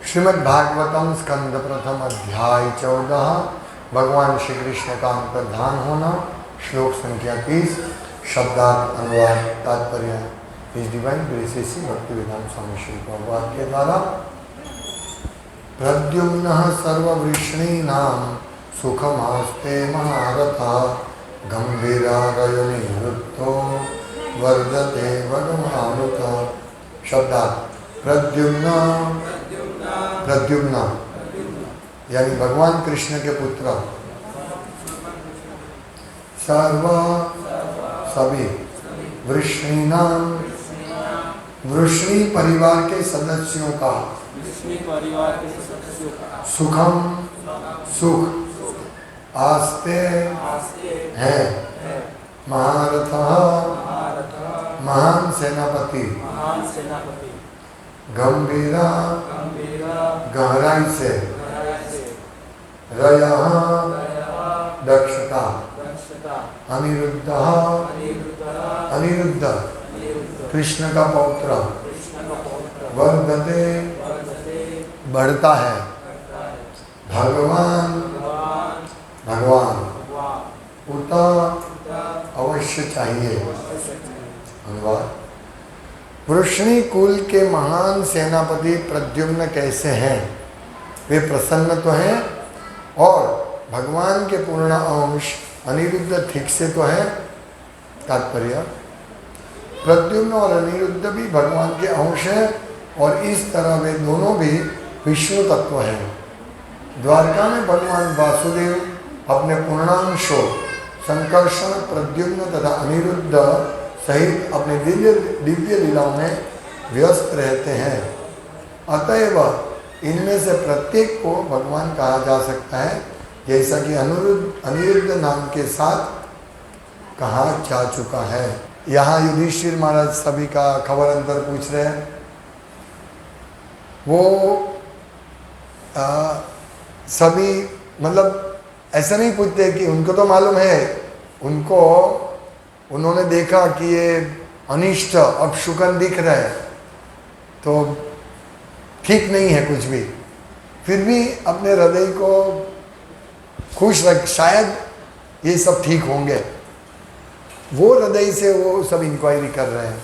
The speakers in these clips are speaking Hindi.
श्रीमद् भागवतम स्कंद प्रथम अध्याय 14 भगवान श्री कृष्ण का अंतर्धान होना। श्लोक संख्या 30। शब्दार्थ अनुवाद तात्पर्य इस डिवाइन ग्रेसेस भक्ति वेदांत स्वामी श्री प्रभुपाद के द्वारा। प्रद्युम्नः सर्ववृष्णीनां सुखमास्ते महारथः गंभीरारयनिवृत्तो वर्धते वगमानुतः। शब्दार्थ प्रद्युम्न प्रद्युम्न यानी भगवान कृष्ण के पुत्र, सर्व सभी, वृष्णीनाम वृष्णी परिवार के सदस्यों का, सुखम सुख, आस्ते है, महारथः महान सेनापति, गंभीरा गहराई से, रयः दक्षता, अनिरुद्ध अनिरुद्ध कृष्ण का पौत्र, वर्धते बढ़ता है, भगवान भगवान उत अवश्य चाहिए। अनुवाद। वृष्णी कुल के महान सेनापति प्रद्युम्न कैसे हैं? वे प्रसन्न तो हैं और भगवान के पूर्ण अंश अनिरुद्ध ठीक से तो है। तात्पर्य प्रद्युम्न और अनिरुद्ध भी भगवान के अंश हैं और इस तरह वे दोनों भी विष्णु तत्व हैं। द्वारका में भगवान वासुदेव अपने पूर्णांशों संकर्षण, प्रद्युम्न तथा अनिरुद्ध सहित अपने दिव्य लीलाओं में व्यस्त रहते हैं। अतएव इनमें से प्रत्येक को भगवान कहा जा सकता है, जैसा कि अनिरुद्ध नाम के साथ कहा जा चुका है। यहाँ युधिष्ठिर महाराज सभी का खबर अंतर पूछ रहे हैं। वो सभी मतलब ऐसा नहीं पूछते कि उनको तो मालूम है, उन्होंने देखा कि ये अनिष्ट अपशुकन दिख रहा है तो ठीक नहीं है कुछ भी, फिर भी अपने हृदय को खुश रख, शायद ये सब ठीक होंगे, वो हृदय से वो सब इंक्वायरी कर रहे हैं।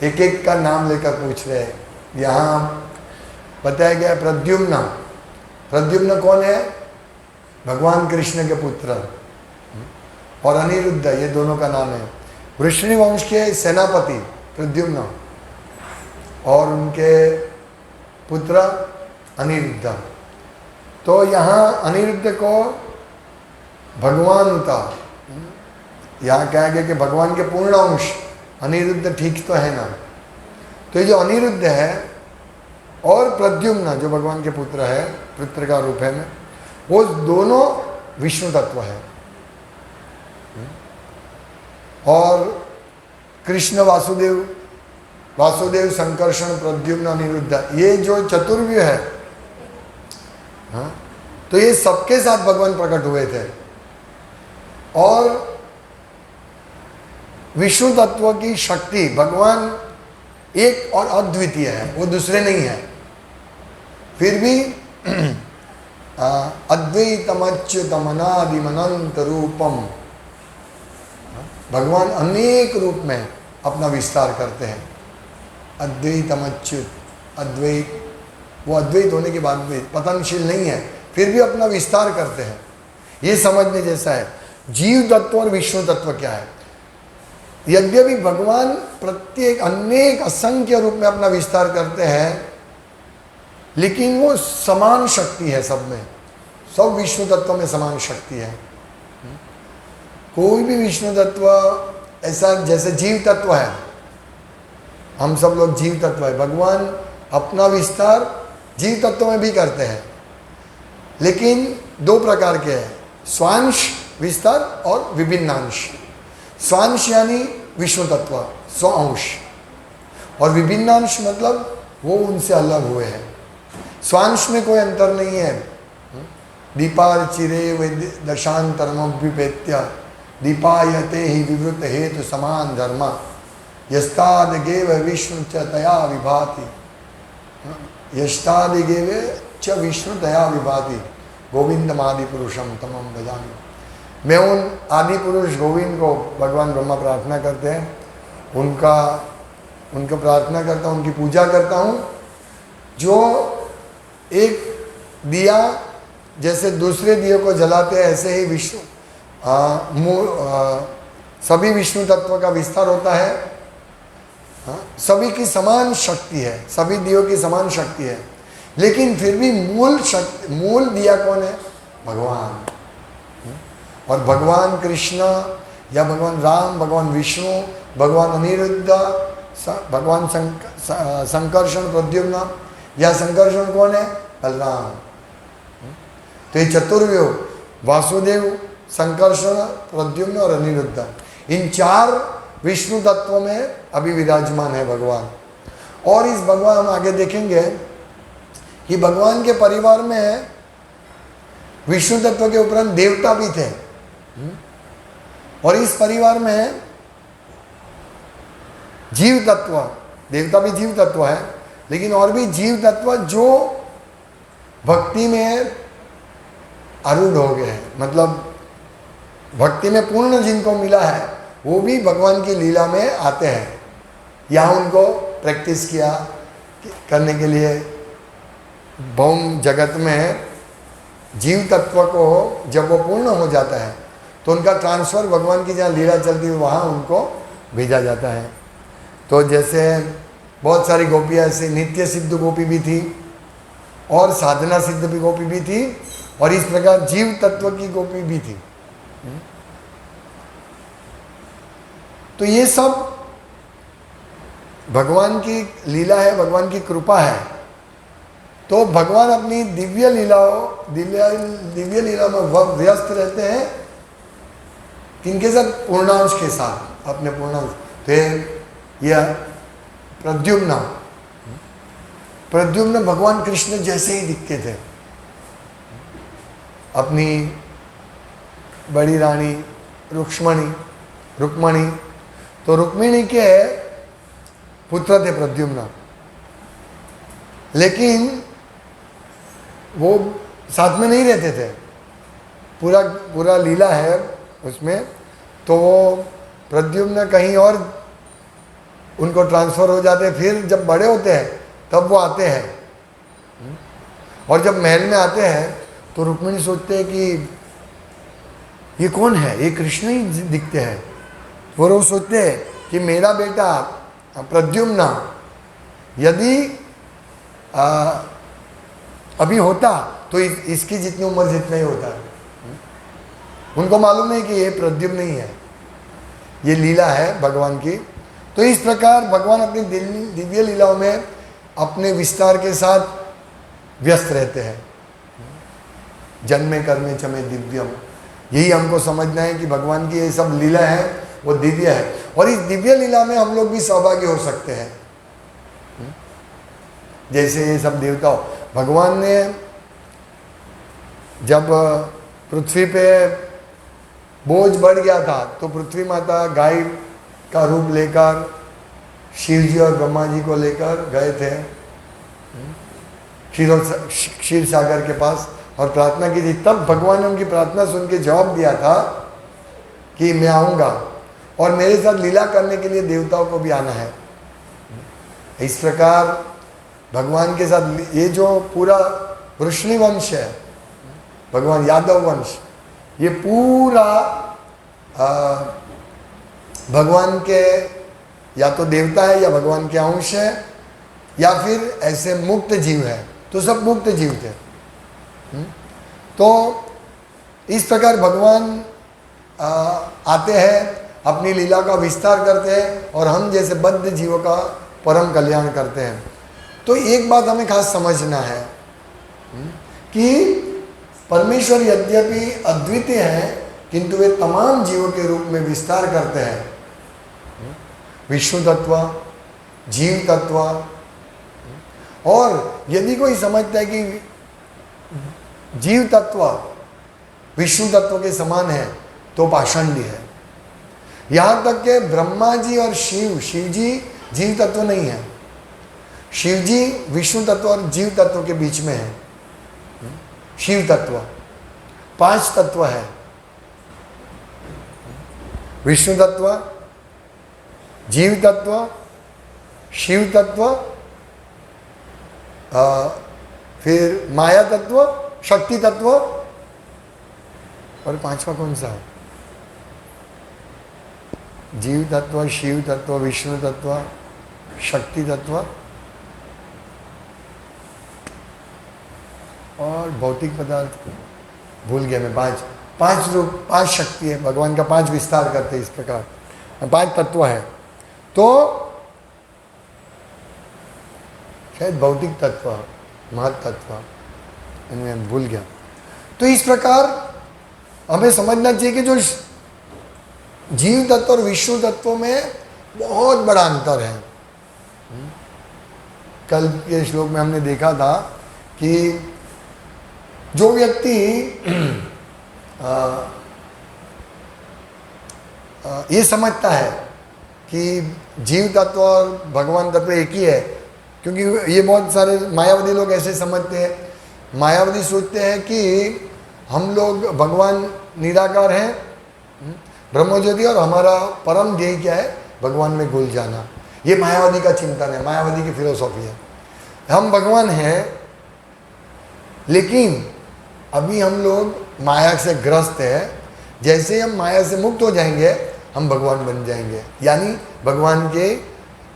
एक एक का नाम लेकर पूछ रहे हैं। यहाँ बताया गया प्रद्युम्न। प्रद्युम्न कौन है? भगवान कृष्ण के पुत्र। और अनिरुद्ध, ये दोनों का नाम है। वृष्णि वंश के सेनापति प्रद्युम्न और उनके पुत्र अनिरुद्ध। तो यहाँ अनिरुद्ध को भगवान था, यहाँ कहा गया कि भगवान के पूर्ण अंश अनिरुद्ध ठीक तो है ना। तो ये जो अनिरुद्ध है और प्रद्युम्न जो भगवान के पुत्र है, पुत्र का रूप है में, वो दोनों विष्णु तत्व है। और कृष्ण वासुदेव संकर्षण, प्रद्युम्न, अनिरुद्ध, ये जो चतुर्व्यूह है, हाँ, तो ये सबके साथ भगवान प्रकट हुए थे। और विष्णु तत्व की शक्ति, भगवान एक और अद्वितीय है, वो दूसरे नहीं है। फिर भी अद्वैतमच्युतमनादिमनंत रूपम, भगवान अनेक रूप में अपना विस्तार करते हैं। अद्वैतमच्युत, अद्वैत, वो अद्वैत होने के बाद भी पतनशील नहीं है, फिर भी अपना विस्तार करते हैं। ये समझने जैसा है। जीव तत्व और विष्णु तत्व क्या है? यद्यपि भगवान प्रत्येक अनेक असंख्य रूप में अपना विस्तार करते हैं, लेकिन वो समान शक्ति है सब में, सब विष्णु तत्व में समान शक्ति है। कोई भी विष्णु तत्व ऐसा, जैसे जीव तत्व है, हम सब लोग जीव तत्व है, भगवान अपना विस्तार जीव तत्व में भी करते हैं, लेकिन दो प्रकार के हैं, स्वांश विस्तार और विभिन्नांश। स्वांश यानी विष्णु तत्व, स्वांश, और विभिन्नांश मतलब वो उनसे अलग हुए हैं। स्वांश में कोई अंतर नहीं है। दीपार चिरे वे दशांतरमभ्युपेत्य दीपायते ही विवृत हेतु समान धर्म यस्ताद गेव विष्णु च तया विभाति। यष्टादिगेवे च विष्णु दया विभाति गोविंदम आदि पुरुषम तमम भजामि। मैं उन आदि पुरुष गोविंद को भगवान ब्रह्मा प्रार्थना करते हैं, उनका प्रार्थना करता हूँ, उनकी पूजा करता हूँ, जो एक दिया जैसे दूसरे दिए को जलाते हैं ऐसे ही विष्णु सभी विष्णु तत्व का विस्तार होता है। सभी की समान शक्ति है, सभी दियों की समान शक्ति है, लेकिन फिर भी मूल दिया कौन है? भगवान। और भगवान कृष्ण या भगवान राम, भगवान विष्णु, भगवान अनिरुद्ध, भगवान संकर्षण प्रद्युम्न, या संकर्षण कौन है? बलराम। तो ये चतुर्व्यूह वासुदेव, संकर्षण, प्रद्युम्न और अनिरुद्ध, इन 4 विष्णु तत्वों में अभी विराजमान है भगवान। और इस भगवान, हम आगे देखेंगे कि भगवान के परिवार में विष्णु तत्व के उपरांत देवता भी थे, और इस परिवार में जीव तत्व, देवता भी जीव तत्व है, लेकिन और भी जीव तत्व जो भक्ति में आरूढ़ हो गए हैं, मतलब भक्ति में पूर्ण जिनको मिला है, वो भी भगवान की लीला में आते हैं। यहाँ उनको प्रैक्टिस किया करने के लिए भौम जगत में जीव तत्व को जब वो पूर्ण हो जाता है तो उनका ट्रांसफ़र भगवान की जहाँ लीला चलती है वहाँ उनको भेजा जाता है। तो जैसे बहुत सारी गोपियाँ ऐसे नित्य सिद्ध गोपी भी थी और साधना सिद्ध भी गोपी भी थी, और इस प्रकार जीव तत्व की गोपी भी थी। तो ये सब भगवान की लीला है, भगवान की कृपा है। तो भगवान अपनी दिव्य लीला में व्यस्त रहते हैं, किनके साथ? पूर्णांश के साथ, अपने पूर्णांश। तो यह प्रद्युम्न भगवान कृष्ण जैसे ही दिखते थे। अपनी बड़ी रानी रुक्मणी, तो रुक्मिणी के पुत्र थे प्रद्युम्न, लेकिन वो साथ में नहीं रहते थे। पूरा लीला है उसमें, तो वो प्रद्युम्न कहीं और उनको ट्रांसफ़र हो जाते हैं। फिर जब बड़े होते हैं तब वो आते हैं, और जब महल में आते हैं तो रुक्मिणी सोचते हैं कि ये कौन है, ये कृष्ण ही दिखते हैं। वो सोचते हैं कि मेरा बेटा प्रद्युम्न यदि अभी होता तो इसकी जितनी उम्र जितना ही होता। उनको मालूम नहीं कि ये प्रद्युम्न नहीं है, ये लीला है भगवान की। तो इस प्रकार भगवान अपनी दिव्य लीलाओं में अपने विस्तार के साथ व्यस्त रहते हैं। जन्मे कर्मे चमे दिव्यम, यही हमको समझना है कि भगवान की ये सब लीला है वो दिव्य है, और इस दिव्य लीला में हम लोग भी सहभागी हो सकते हैं। जैसे ये सब देवता, भगवान ने जब पृथ्वी पे बोझ बढ़ गया था तो पृथ्वी माता गाय का रूप लेकर शिव जी और ब्रह्मा जी को लेकर गए थे क्षीर सागर के पास और प्रार्थना की थी। तब भगवान ने उनकी प्रार्थना सुन के जवाब दिया था कि मैं आऊँगा और मेरे साथ लीला करने के लिए देवताओं को भी आना है। इस प्रकार भगवान के साथ ये जो पूरा वृष्णि वंश है, भगवान यादव वंश, ये पूरा भगवान के या तो देवता है या भगवान के अंश है या फिर ऐसे मुक्त जीव है। तो सब मुक्त जीव थे। तो इस प्रकार भगवान आते हैं, अपनी लीला का विस्तार करते हैं और हम जैसे बद्ध जीवों का परम कल्याण करते हैं। तो एक बात हमें खास समझना है कि परमेश्वर यद्यपि अद्वितीय है किंतु वे तमाम जीवों के रूप में विस्तार करते हैं। विष्णु तत्व, जीव तत्व, और यदि कोई समझता है कि जीव तत्व विष्णु तत्व के समान है तो पाषंडी है। यहाँ तक कि ब्रह्मा जी और शिव जी जीव तत्व नहीं है। शिव जी विष्णु तत्व और जीव तत्व के बीच में है। शिव तत्व 5 तत्व है, विष्णु तत्व, जीव तत्व, शिव तत्व, फिर माया तत्व, शक्ति तत्व, और 5वां कौन सा है? जीव तत्व, शिव तत्व, विष्णु तत्व, शक्ति तत्व और भौतिक पदार्थ भूल गया मैं। 5 रूप, 5 शक्ति है भगवान का, 5 विस्तार करते हैं इस प्रकार, 5 तत्व है। तो शायद भौतिक तत्व, महत तत्व, इनमें भूल गया। तो इस प्रकार हमें समझना चाहिए कि जो जीव तत्व और विष्णु तत्व में बहुत बड़ा अंतर है। कल के श्लोक में हमने देखा था कि जो व्यक्ति ये समझता है कि जीव तत्व और भगवान तत्व एक ही है, क्योंकि ये बहुत सारे मायावादी लोग ऐसे समझते हैं। मायावादी सोचते हैं कि हम लोग भगवान निराकार हैं, ब्रह्मज्योति, और हमारा परम ध्येय क्या है? भगवान में घुल जाना। ये मायावादी का चिंतन है, मायावादी की फिलोसॉफी है। हम भगवान हैं, लेकिन अभी हम लोग माया से ग्रस्त है। जैसे हम माया से मुक्त हो जाएंगे, हम भगवान बन जाएंगे, यानी भगवान के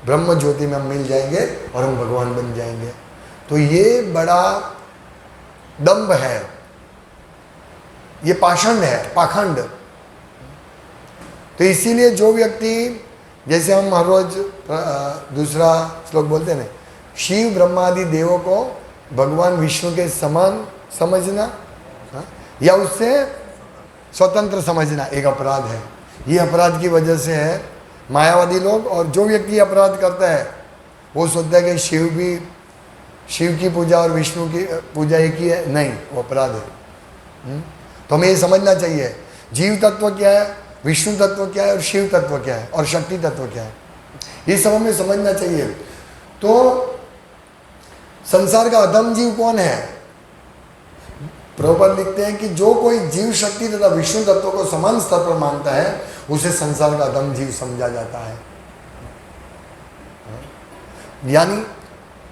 ब्रह्म ज्योति में हम मिल जाएंगे और हम भगवान बन जाएंगे। तो ये बड़ा दंभ है, ये पाषंड है, पाखंड। तो इसीलिए जो व्यक्ति, जैसे हम हर रोज दूसरा श्लोक बोलते हैं ना, शिव ब्रह्मादि देवों को भगवान विष्णु के समान समझना, हाँ? या उससे स्वतंत्र समझना एक अपराध है। ये अपराध की वजह से है मायावादी लोग। और जो व्यक्ति अपराध करता है वो सोचता है कि शिव की पूजा और विष्णु की पूजा एक ही है। नहीं, वो अपराध है। तो हमें ये समझना चाहिए जीव तत्व क्या है, विष्णु तत्व क्या है, और शिव तत्व क्या है, और शक्ति तत्व क्या है। ये सब हमें समझना चाहिए। तो संसार का अधम जीव कौन है? प्रभुपाद लिखते हैं कि जो कोई जीव शक्ति तथा विष्णु तत्व को समान स्तर पर मानता है, उसे संसार का अधम जीव समझा जाता है। यानी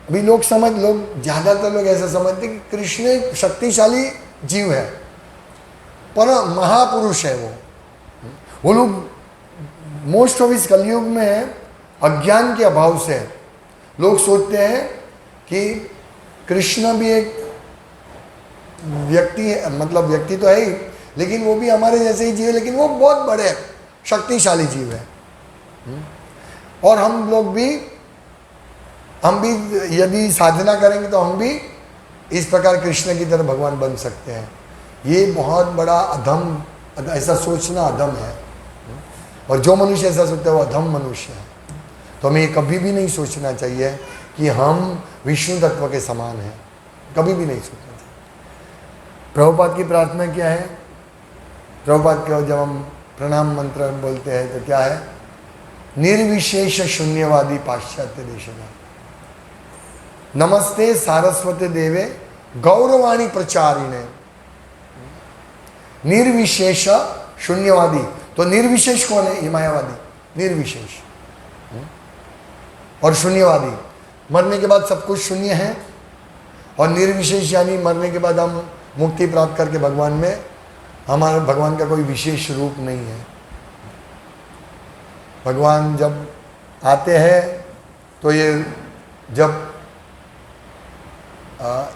अभी लोग ज्यादातर लोग ऐसा समझते हैं कि कृष्ण एक शक्तिशाली जीव है, पर महापुरुष है वो लोग मोस्ट ऑफ इस कलयुग में अज्ञान के अभाव से लोग सोचते हैं कि कृष्ण भी एक व्यक्ति है, मतलब व्यक्ति तो है ही, लेकिन वो भी हमारे जैसे ही जीव है, लेकिन वो बहुत बड़े शक्तिशाली जीव है। और हम भी यदि साधना करेंगे तो हम भी इस प्रकार कृष्ण की तरह भगवान बन सकते हैं। ये बहुत बड़ा अधम, ऐसा सोचना अधम है। और जो मनुष्य ऐसा सोचता है वो अधम मनुष्य है। तो हमें ये कभी भी नहीं सोचना चाहिए कि हम विष्णु तत्व के समान हैं, कभी भी नहीं सोचना चाहिए। प्रभुपाद की प्रार्थना क्या है? प्रभुपाद के जब हम प्रणाम मंत्र बोलते हैं तो क्या है? निर्विशेष शून्यवादी पाश्चात्य देश में नमस्ते सारस्वती देवे गौरवाणी प्रचारिणे। निर्विशेष शून्यवादी, तो निर्विशेष कौन है? ये मायावादी निर्विशेष। और शून्यवादी, मरने के बाद सब कुछ शून्य है। और निर्विशेष यानी मरने के बाद हम मुक्ति प्राप्त करके भगवान में, हमारा भगवान का कोई विशेष रूप नहीं है। भगवान जब आते हैं तो ये जब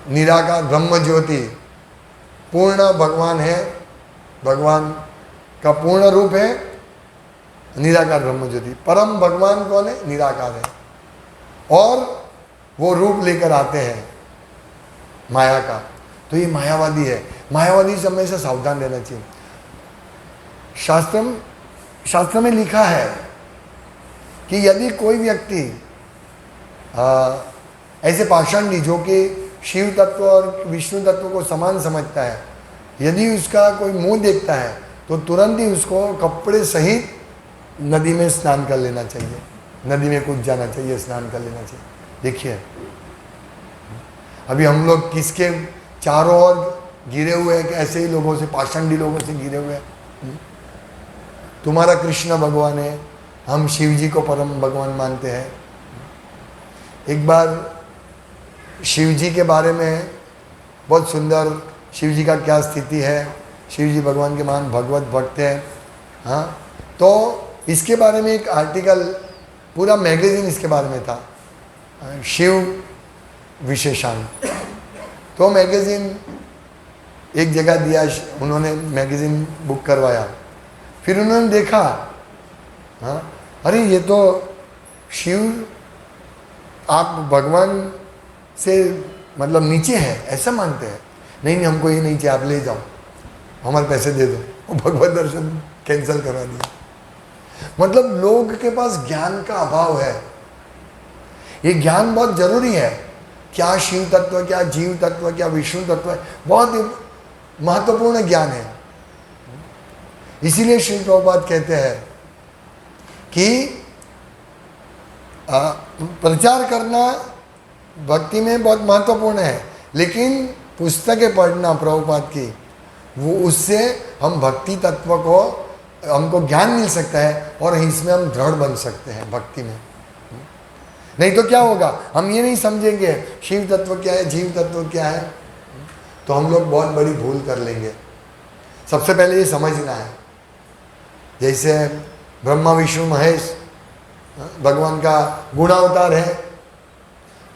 निराकार ब्रह्म ज्योति पूर्ण भगवान है, भगवान का पूर्ण रूप है निराकार ब्रह्म ज्योति। परम भगवान कौन है? निराकार है। और वो रूप लेकर आते हैं माया का। तो ये मायावादी है। मायावादी से हमेशा सावधान रहना चाहिए। शास्त्र में लिखा है कि यदि कोई व्यक्ति ऐसे पाषाणी जो कि शिव तत्व और विष्णु तत्व को समान समझता है, यदि उसका कोई मुंह देखता है तो तुरंत ही उसको कपड़े सहित नदी में स्नान कर लेना चाहिए, नदी में कूद जाना चाहिए, स्नान कर लेना चाहिए। देखिए अभी हम लोग किसके चारों ओर गिरे हुए हैं कि ऐसे ही लोगों से, पाषंडी लोगों से गिरे हुए हैं। तुम्हारा कृष्ण भगवान है, हम शिव जी को परम भगवान मानते हैं। एक बार शिव जी के बारे में बहुत सुंदर, शिव जी का क्या स्थिति है, शिव जी भगवान के महान भगवत भक्त हैं। हाँ, तो इसके बारे में एक आर्टिकल, पूरा मैगजीन इसके बारे में था, शिव विशेषांक। तो मैगजीन एक जगह दिया, उन्होंने मैगजीन बुक करवाया, फिर उन्होंने देखा, हाँ अरे ये तो शिव आप भगवान से मतलब नीचे है ऐसा मानते हैं। नहीं नहीं, हमको ये नहीं चाहिए, आप ले जाओ, हमारे पैसे दे दो। वो भगवत दर्शन कैंसिल करा दिया। मतलब लोग के पास ज्ञान का अभाव है। ये ज्ञान बहुत जरूरी है, क्या शिव तत्व, क्या जीव तत्व, क्या विष्णु तत्व है, बहुत महत्वपूर्ण ज्ञान है। इसीलिए श्री प्रभुपाद कहते हैं कि प्रचार करना भक्ति में बहुत महत्वपूर्ण है, लेकिन पुस्तकें पढ़ना प्रभुपाद की, वो उससे हम भक्ति तत्व को, हमको ज्ञान मिल सकता है और इसमें हम दृढ़ बन सकते हैं भक्ति में। नहीं तो क्या होगा, हम ये नहीं समझेंगे शिव तत्व क्या है, जीव तत्व क्या है, तो हम लोग बहुत बड़ी भूल कर लेंगे। सबसे पहले ये समझना है, जैसे ब्रह्मा विष्णु महेश भगवान का गुणावतार है,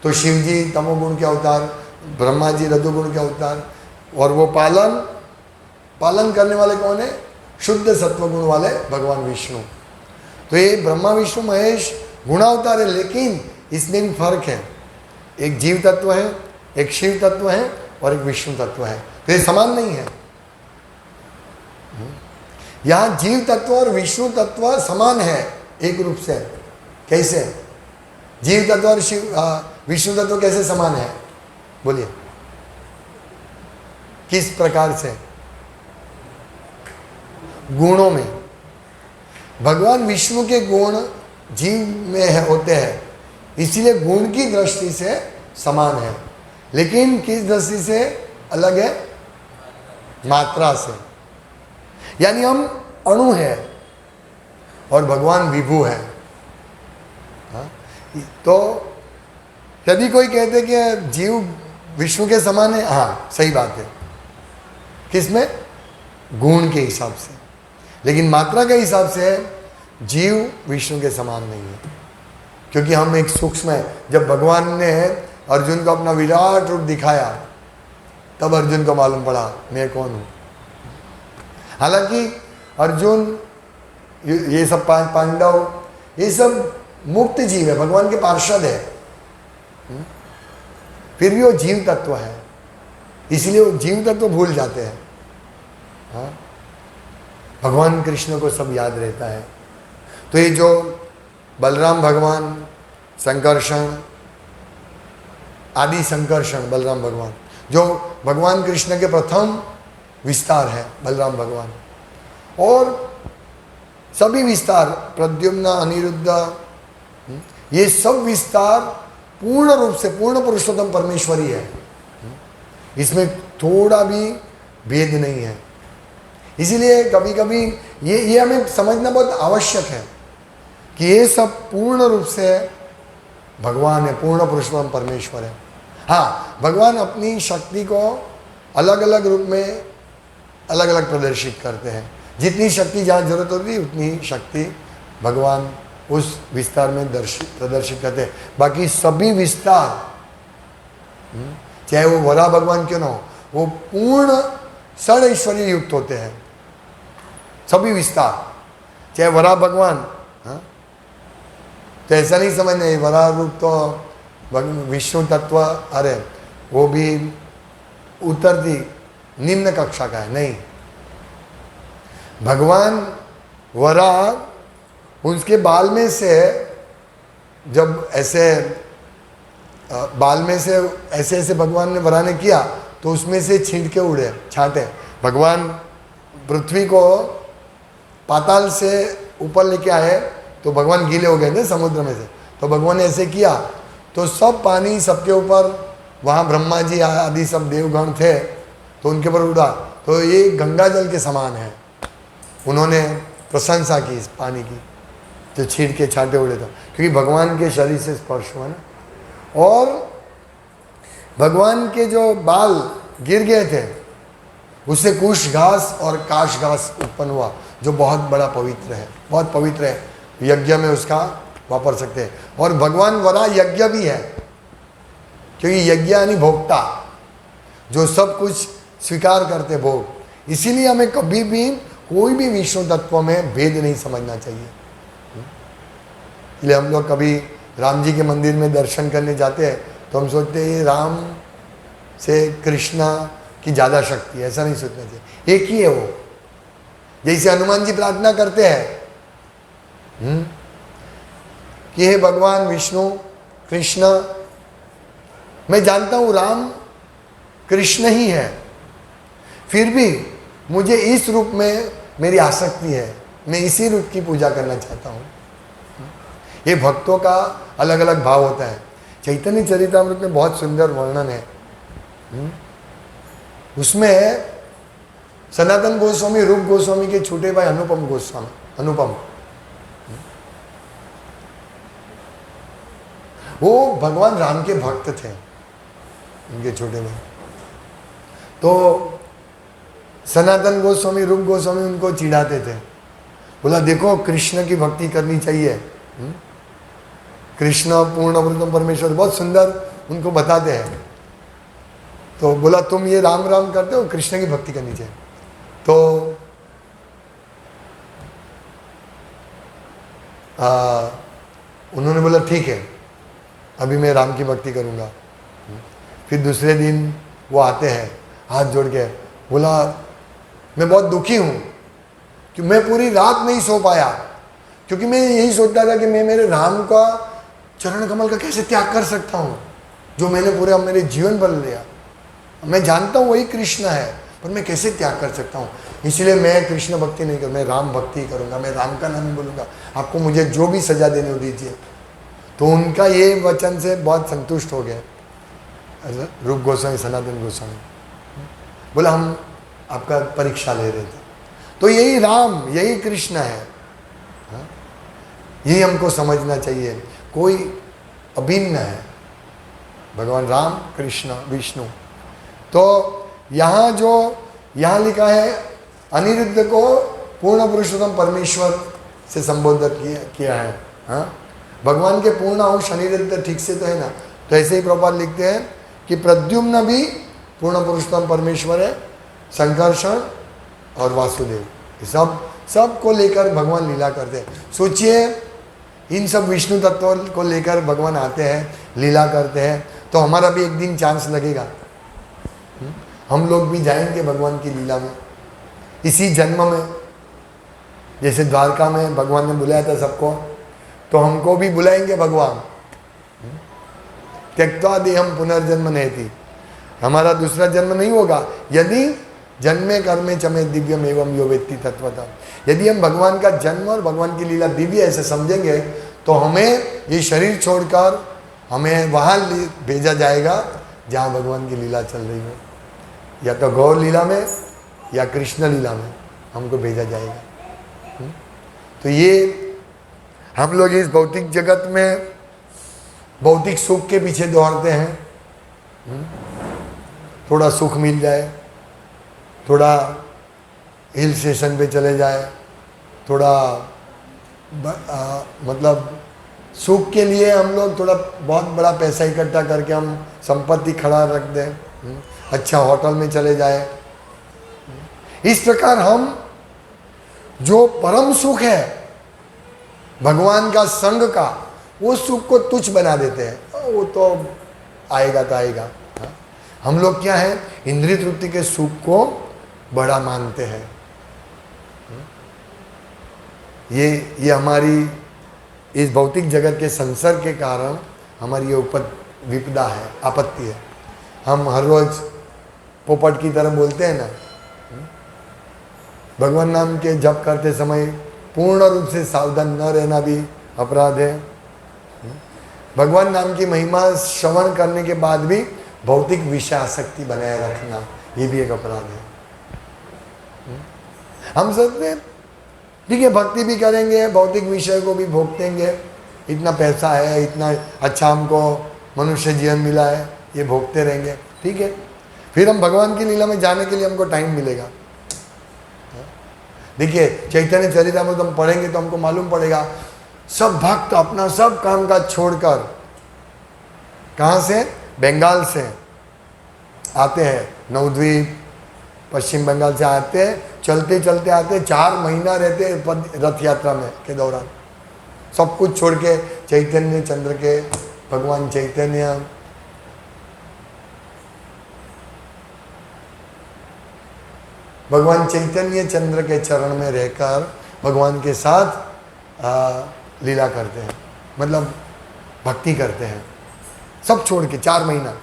तो शिव जी तमोगुण के अवतार, ब्रह्मा जी रजोगुण के अवतार, और वो पालन करने वाले कौन है, शुद्ध सत्वगुण वाले भगवान विष्णु। तो ये ब्रह्मा विष्णु महेश गुणावतार है, लेकिन इसमें भी फर्क है, एक जीव तत्व है, एक शिव तत्व है और एक विष्णु तत्व है, तो ये समान नहीं है। यहाँ जीव तत्व और विष्णु तत्व समान है एक रूप से। कैसे जीव तत्व और विष्णु तत्व कैसे समान है, बोलिए किस प्रकार से? गुणों में। भगवान विष्णु के गुण जीव में होते हैं, इसीलिए गुण की दृष्टि से समान है, लेकिन किस दृष्टि से अलग है, मात्रा से। यानी हम अणु है और भगवान विभु है। हाँ? तो यदि कोई कहते कि जीव विष्णु के समान है, हाँ सही बात है, किसमें, गुण के हिसाब से, लेकिन मात्रा के हिसाब से जीव विष्णु के समान नहीं है, क्योंकि हम एक सूक्ष्म है। जब भगवान ने अर्जुन को अपना विराट रूप दिखाया, तब अर्जुन को मालूम पड़ा मैं कौन हूँ। हालांकि अर्जुन, ये सब पांडव, ये सब मुक्त जीव है, भगवान के पार्षद है, फिर भी वो जीव तत्व है, इसलिए वो जीव तत्व भूल जाते हैं। हाँ? भगवान कृष्ण को सब याद रहता है। तो ये जो बलराम भगवान, संकर्षण, आदि संकर्षण बलराम भगवान, जो भगवान कृष्ण के प्रथम विस्तार है बलराम भगवान, और सभी विस्तार प्रद्युम्न, अनिरुद्ध, ये सब विस्तार पूर्ण रूप से पूर्ण पुरुषोत्तम परमेश्वरी है, इसमें थोड़ा भी भेद नहीं है। इसीलिए कभी कभी ये हमें समझना बहुत आवश्यक है कि ये सब पूर्ण रूप से भगवान है, पूर्ण पुरुषोत्तम परमेश्वर है। हाँ, भगवान अपनी शक्ति को अलग अलग रूप में अलग अलग प्रदर्शित करते हैं। जितनी शक्ति जहाँ जरूरत होती है उतनी शक्ति भगवान उस विस्तार में प्रदर्शित करते हैं। बाकी सभी विस्तार, चाहे वो वरा भगवान क्यों ना हो, वो पूर्ण षड ऐश्वर्य युक्त होते हैं, सभी विस्तार, चाहे वरा भगवान। हाँ, तो ऐसा नहीं समझना है वरा रूप तो विष्णु तत्व, अरे वो भी उतरती निम्न कक्षा का है, नहीं। भगवान वरा, उसके बाल में से जब ऐसे बाल में से ऐसे ऐसे भगवान ने वरा ने किया, तो उसमें से छींट के उड़े छाटे। भगवान पृथ्वी को पाताल से ऊपर लेके आए तो भगवान गीले हो गए थे समुद्र में से, तो भगवान ने ऐसे किया तो सब पानी सबके ऊपर, वहाँ ब्रह्मा जी आदि सब देवगण थे तो उनके ऊपर उड़ा, तो ये गंगा जल के समान है। उन्होंने प्रशंसा की इस पानी की, जो छीट के छाटे उड़े थे, क्योंकि भगवान के शरीर से स्पर्श हुआ ना। और भगवान के जो बाल गिर गए थे उससे कुश घास और काश घास उत्पन्न हुआ, जो बहुत बड़ा पवित्र है, बहुत पवित्र है, यज्ञ में उसका वापर सकते हैं। और भगवान वरा यज्ञ भी है, क्योंकि यज्ञ यानी भोक्ता, जो सब कुछ स्वीकार करते भोग। इसीलिए हमें कभी भी कोई भी विष्णु तत्व में भेद नहीं समझना चाहिए। इसलिए हम लोग कभी राम जी के मंदिर में दर्शन करने जाते हैं तो हम सोचते हैं राम से कृष्णा की ज़्यादा शक्ति है, ऐसा नहीं सोचना चाहिए, एक ही है वो। जैसे हनुमान जी प्रार्थना करते हैं कि हे भगवान विष्णु कृष्ण, मैं जानता हूँ राम कृष्ण ही है, फिर भी मुझे इस रूप में मेरी आसक्ति है, मैं इसी रूप की पूजा करना चाहता हूँ। ये भक्तों का अलग अलग भाव होता है। चैतन्य चरितामृत में बहुत सुंदर वर्णन है। उसमें सनातन गोस्वामी रूप गोस्वामी के छोटे भाई अनुपम गोस्वामी, अनुपम, वो भगवान राम के भक्त थे, उनके छोटे भाई। तो सनातन गोस्वामी रूप गोस्वामी उनको चिढ़ाते थे, बोला देखो कृष्ण की भक्ति करनी चाहिए, कृष्ण पूर्ण अमृतम परमेश्वर, बहुत सुंदर उनको बताते हैं। तो बोला तुम ये राम राम करते हो, कृष्ण की भक्ति करनी चाहिए। तो उन्होंने बोला ठीक है, अभी मैं राम की भक्ति करूँगा। फिर दूसरे दिन वो आते हैं हाथ जोड़ के, बोला मैं बहुत दुखी हूँ कि मैं पूरी रात नहीं सो पाया, क्योंकि मैं यही सोचता था कि मैं मेरे राम का चरण कमल का कैसे त्याग कर सकता हूँ, जो मैंने पूरे मेरे जीवन भर लिया। मैं जानता हूँ वही कृष्ण है, पर मैं कैसे त्याग कर सकता हूँ। इसलिए मैं कृष्ण भक्ति नहीं करूँ, मैं राम भक्ति करूँगा, मैं राम का नाम बोलूँगा, आपको मुझे जो भी सजा देने हो दीजिए। तो उनका ये वचन से बहुत संतुष्ट हो गए रूप गोस्वामी, सनातन गोस्वामी। बोला हम आपका परीक्षा ले रहे थे। तो यही राम, यही कृष्ण है, यही हमको समझना चाहिए। कोई अभिन्न है, भगवान राम कृष्ण विष्णु। तो यहाँ जो यहाँ लिखा है अनिरुद्ध को पूर्ण पुरुषोत्तम परमेश्वर से संबोधित किया है। हाँ, भगवान के पूर्ण अंश अनिरुद्ध ठीक से तो है ना। तो ऐसे ही प्रभुपाद लिखते हैं कि प्रद्युम्न भी पूर्ण पुरुषोत्तम परमेश्वर है, संकर्षण और वासुदेव, सब को लेकर भगवान लीला करते हैं। सोचिए इन सब विष्णु तत्वों को लेकर भगवान आते हैं, लीला करते हैं। तो हमारा भी एक दिन चांस लगेगा, हम लोग भी जाएंगे भगवान की लीला में इसी जन्म में। जैसे द्वारका में भगवान ने बुलाया था सबको, तो हमको भी बुलाएंगे भगवान। त्यक्त्वा देहम पुनर्जन्म नेति, हमारा दूसरा जन्म नहीं होगा यदि जन्मे कर्मे चमे दिव्यम एवं यो वेत्ति तत्वतः। यदि हम भगवान का जन्म और भगवान की लीला दिव्य ऐसे समझेंगे तो हमें ये शरीर छोड़कर हमें वहाँ भेजा जाएगा जहाँ भगवान की लीला चल रही हो, या तो गौर लीला में या कृष्ण लीला में हमको भेजा जाएगा। तो ये हम लोग इस भौतिक जगत में भौतिक सुख के पीछे दौड़ते हैं। थोड़ा सुख मिल जाए, थोड़ा हिल स्टेशन पे चले जाए, थोड़ा मतलब सुख के लिए हम लोग थोड़ा बहुत बड़ा पैसा इकट्ठा करके हम संपत्ति खड़ा रख दें, अच्छा होटल में चले जाए। इस प्रकार हम जो परम सुख है भगवान का संग का, वो सुख को तुच्छ बना देते हैं। वो तो आएगा तो आएगा। हम लोग क्या है, इंद्रिय तृप्ति के सुख को बड़ा मानते हैं। ये हमारी इस भौतिक जगत के संसर्ग के कारण हमारी ये विपदा है, आपत्ति है। हम हर रोज पोपट की तरह बोलते हैं ना, भगवान नाम के जप करते समय पूर्ण रूप से सावधान न रहना भी अपराध है। भगवान नाम की महिमा श्रवण करने के बाद भी भौतिक विषय आसक्ति बनाए रखना, ये भी एक अपराध है। हम सोचते हैं ठीक है भक्ति भी करेंगे, भौतिक विषय को भी भोगतेंगे, इतना पैसा है, इतना अच्छा हमको मनुष्य जीवन मिला है, ये भोगते रहेंगे, ठीक है। फिर हम भगवान की लीला में जाने के लिए हमको टाइम मिलेगा। देखिए चैतन्य चरितामृत हम पढ़ेंगे तो हमको मालूम पड़ेगा, सब भक्त अपना सब काम काज छोड़कर, कहाँ से, बंगाल से आते हैं, नवद्वीप पश्चिम बंगाल से आते हैं, चलते चलते आते, 4 महीना रहते रथ यात्रा में के दौरान, सब कुछ छोड़ के चैतन्य चंद्र के, भगवान चैतन्य चंद्र के चरण में रहकर भगवान के साथ लीला करते हैं, मतलब भक्ति करते हैं, सब छोड़ के 4 महीना।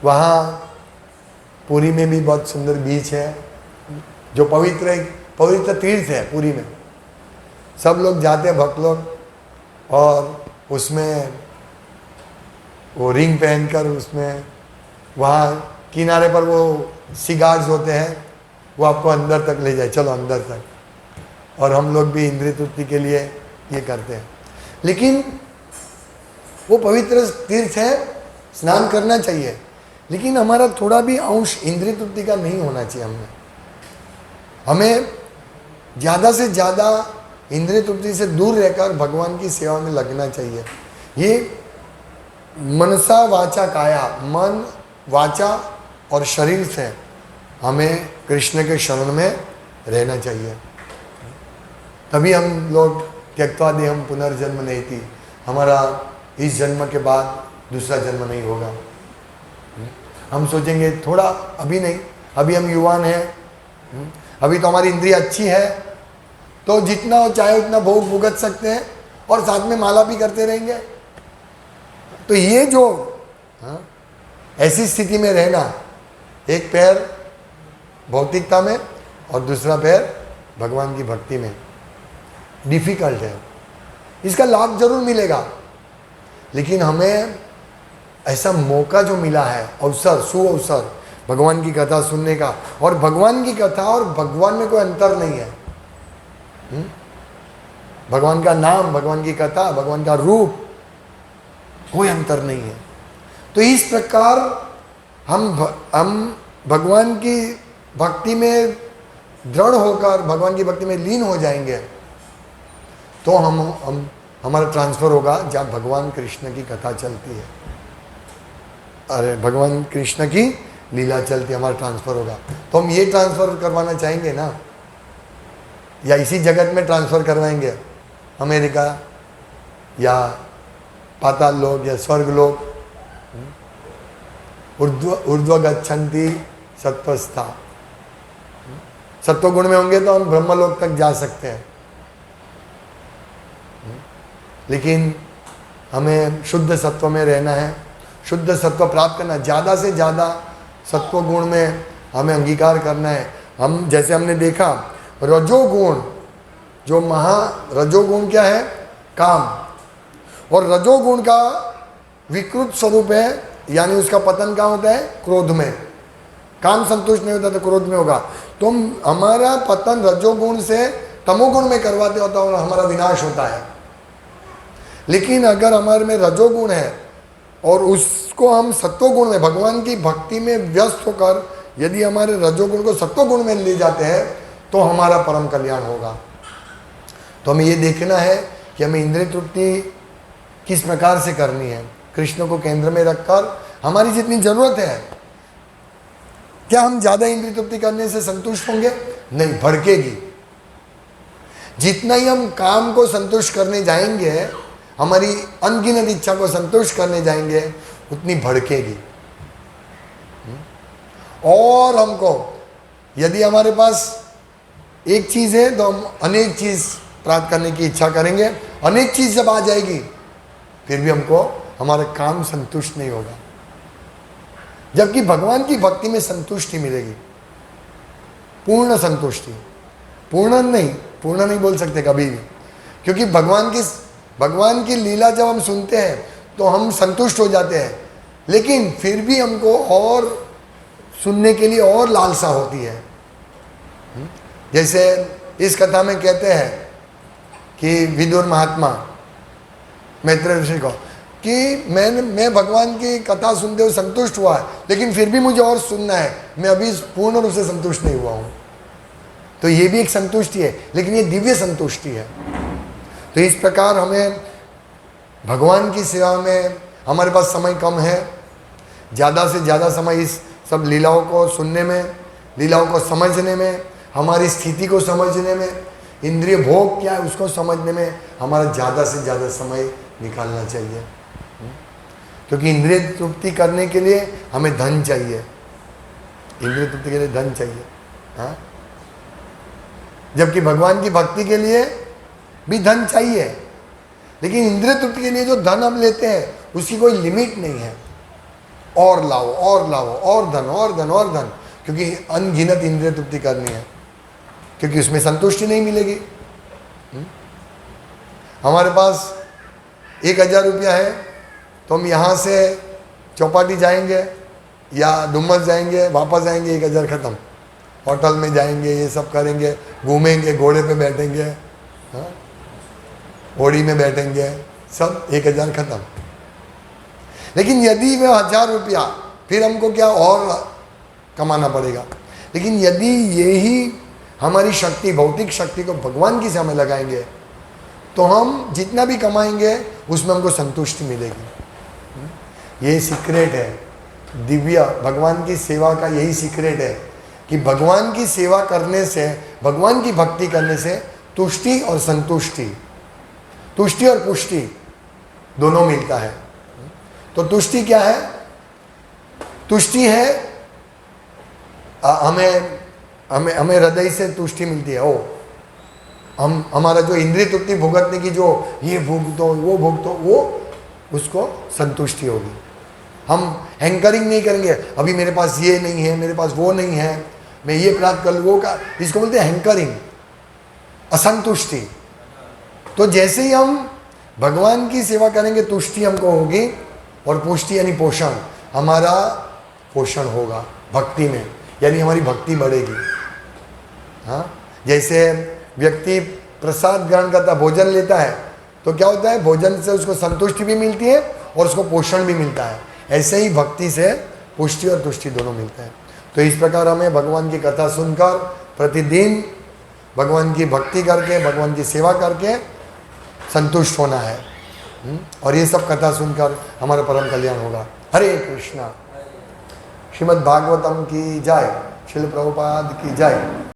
वहाँ पुरी में भी बहुत सुंदर बीच है, जो पवित्र तीर्थ है पुरी में, सब लोग जाते हैं भक्त लोग, और उसमें वो रिंग पहनकर, उसमें वहाँ किनारे पर वो सिगार्स होते हैं, वो आपको अंदर तक ले जाए, चलो अंदर तक, और हम लोग भी इंद्रिय तृप्ति के लिए ये करते हैं। लेकिन वो पवित्र तीर्थ है, स्नान करना चाहिए, लेकिन हमारा थोड़ा भी अंश इंद्रिय तृप्ति का नहीं होना चाहिए। हमें ज़्यादा से ज़्यादा इंद्रिय तृप्ति से दूर रहकर भगवान की सेवा में लगना चाहिए। ये मनसा वाचा काया, मन वाचा और शरीर से हमें कृष्ण के शरण में रहना चाहिए, तभी हम लोग त्यक्त्वा देहम पुनर्जन्म नहीं थी, हमारा इस जन्म के बाद दूसरा जन्म नहीं होगा। हम सोचेंगे थोड़ा, अभी नहीं, अभी हम युवान हैं, अभी तो हमारी इंद्रिय अच्छी है, तो जितना हो चाहे उतना भोग भुगत सकते हैं, और साथ में माला भी करते रहेंगे। तो ये जो ऐसी स्थिति में रहना, एक पैर भौतिकता में और दूसरा पैर भगवान की भक्ति में, डिफिकल्ट है। इसका लाभ जरूर मिलेगा, लेकिन हमें ऐसा मौका जो मिला है, अवसर, सुअवसर भगवान की कथा सुनने का, और भगवान की कथा और भगवान में कोई अंतर नहीं है। भगवान का नाम, भगवान की कथा, भगवान का रूप, कोई अंतर नहीं है। तो इस प्रकार हम भगवान की भक्ति में दृढ़ होकर भगवान की भक्ति में लीन हो जाएंगे, तो हम हमारा ट्रांसफर होगा जब भगवान कृष्ण की कथा चलती है, अरे भगवान कृष्ण की लीला चलती है, हमारा ट्रांसफर होगा। तो हम ये ट्रांसफर करवाना चाहेंगे ना, या इसी जगत में ट्रांसफर करवाएंगे, अमेरिका या पाताल लोक या स्वर्ग लोक, ऊर्ध्व गच्छन्ति सत्वस्था, सत्व गुण में होंगे तो हम ब्रह्मलोक तक जा सकते हैं, लेकिन हमें शुद्ध सत्व में रहना है, शुद्ध सत्व प्राप्त करना, ज़्यादा से ज़्यादा सत्व गुण में हमें अंगीकार करना है। हम जैसे हमने देखा रजोगुण, जो रजोगुण क्या है, काम, और रजोगुण का विकृत स्वरूप है, यानी उसका पतन कहाँ होता है, क्रोध में। काम संतुष्ट नहीं होता तो क्रोध में होगा, तो हमारा पतन रजोगुण से तमोगुण में करवाते होता है और हमारा विनाश होता है। लेकिन अगर हमारे में रजोगुण है और उसको हम सत्वगुण में, भगवान की भक्ति में व्यस्त होकर यदि हमारे रजोगुण को सत्वगुण में ले जाते हैं, तो हमारा परम कल्याण होगा। तो हमें ये देखना है कि हमें इंद्रिय तृप्ति किस प्रकार से करनी है, कृष्ण को केंद्र में रखकर। हमारी जितनी जरूरत है, क्या हम ज़्यादा इंद्रिय तृप्ति करने से संतुष्ट होंगे? नहीं, भड़केगी। जितना ही हम काम को संतुष्ट करने जाएंगे, हमारी अनगिनत इच्छा को संतुष्ट करने जाएंगे, उतनी भड़केगी। और हमको यदि हमारे पास एक चीज़ है तो हम अनेक चीज़ प्राप्त करने की इच्छा करेंगे। अनेक चीज़ जब आ जाएगी फिर भी हमको हमारा काम संतुष्ट नहीं होगा, जबकि भगवान की भक्ति में संतुष्टि मिलेगी, पूर्ण संतुष्टि। पूर्ण नहीं बोल सकते कभी भी, क्योंकि भगवान की भगवान की लीला जब हम सुनते हैं तो हम संतुष्ट हो जाते हैं, लेकिन फिर भी हमको और सुनने के लिए और लालसा होती है। जैसे इस कथा में कहते हैं कि विदुर महात्मा मैत्रेय ऋषि को कि मैं भगवान की कथा सुनते हुए संतुष्ट हुआ है, लेकिन फिर भी मुझे और सुनना है, मैं अभी पूर्ण रूप से संतुष्ट नहीं हुआ हूँ। तो ये भी एक संतुष्टि है, लेकिन ये दिव्य संतुष्टि है। तो इस प्रकार हमें भगवान की सेवा में, हमारे पास समय कम है, ज़्यादा से ज़्यादा समय इस सब लीलाओं को सुनने में, लीलाओं को समझने में, हमारी स्थिति को समझने में, इंद्रिय भोग क्या है उसको समझने में हमारा ज़्यादा से ज़्यादा समय निकालना चाहिए। क्योंकि इंद्रिय तृप्ति करने के लिए हमें धन चाहिए, इंद्रिय तृप्ति के लिए धन चाहिए, हाँ। जबकि भगवान की भक्ति के लिए भी धन चाहिए, लेकिन इंद्रिय तृप्ति के लिए जो धन हम लेते हैं उसकी कोई लिमिट नहीं है। और लाओ और लाओ, और धन और धन और धन, क्योंकि अनगिनत इंद्रिय तृप्ति करनी है, क्योंकि उसमें संतुष्टि नहीं मिलेगी। हमारे पास 1000 रुपया है तो हम यहाँ से चौपाटी जाएंगे या डुमस जाएंगे, वापस आएंगे 1000 ख़त्म। होटल में जाएंगे, ये सब करेंगे, घूमेंगे, घोड़े पे बैठेंगे, हाँ, घोड़ी में बैठेंगे, सब 1000 ख़त्म। लेकिन यदि वह 1000 रुपया, फिर हमको क्या और कमाना पड़ेगा। लेकिन यदि यही हमारी शक्ति, भौतिक शक्ति को भगवान की सेवा में लगाएंगे तो हम जितना भी कमाएंगे उसमें हमको संतुष्टि मिलेगी। ये सीक्रेट है दिव्य भगवान की सेवा का, यही सीक्रेट है कि भगवान की सेवा करने से, भगवान की भक्ति करने से तुष्टि और संतुष्टि, तुष्टि और पुष्टि दोनों मिलता है। तो तुष्टि क्या है? तुष्टि है हमें हृदय से तुष्टि मिलती है। ओ हम हमारा जो इंद्रिय तृप्ति भुगतने की, जो ये भुगतो वो भुगतो, वो उसको संतुष्टि होगी। हम हैंकरिंग नहीं करेंगे, अभी मेरे पास ये नहीं है, मेरे पास वो नहीं है, मैं ये प्राप्त कर लूँ, वो का, इसको बोलते हैं हैंकरिंग, असंतुष्टि। तो जैसे ही हम भगवान की सेवा करेंगे तुष्टि हमको होगी, और पुष्टि यानी पोषण, हमारा पोषण होगा भक्ति में, यानी हमारी भक्ति बढ़ेगी। हाँ, जैसे व्यक्ति प्रसाद ग्रहण करता, भोजन लेता है, तो क्या होता है, भोजन से उसको संतुष्टि भी मिलती है और उसको पोषण भी मिलता है। ऐसे ही भक्ति से पुष्टि और तुष्टि दोनों मिलते हैं। तो इस प्रकार हमें भगवान की कथा सुनकर प्रतिदिन भगवान की भक्ति करके, भगवान की सेवा करके संतुष्ट होना है। और ये सब कथा सुनकर हमारा परम कल्याण होगा। हरे कृष्णा। श्रीमद् भागवतम की जय, श्रील प्रभुपाद की जय।